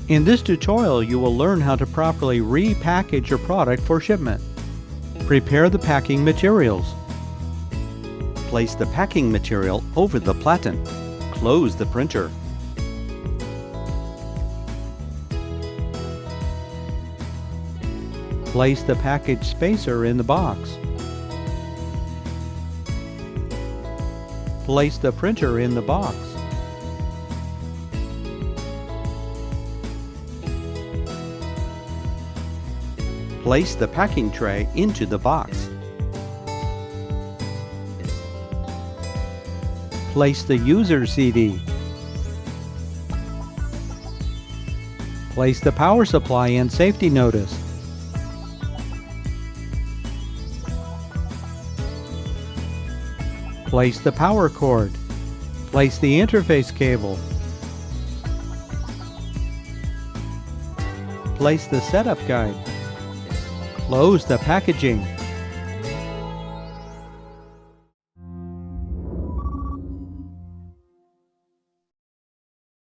In this tutorial, you will learn how to properly repackage your product for shipment. Prepare the packing materials. Place the packing material over the platen. Close the printer. Place the package spacer in the box. Place the printer in the box. Place the packing tray into the box. Place the user CD. Place the power supply and safety notice. Place the power cord. Place the interface cable. Place the setup guide. Close the packaging.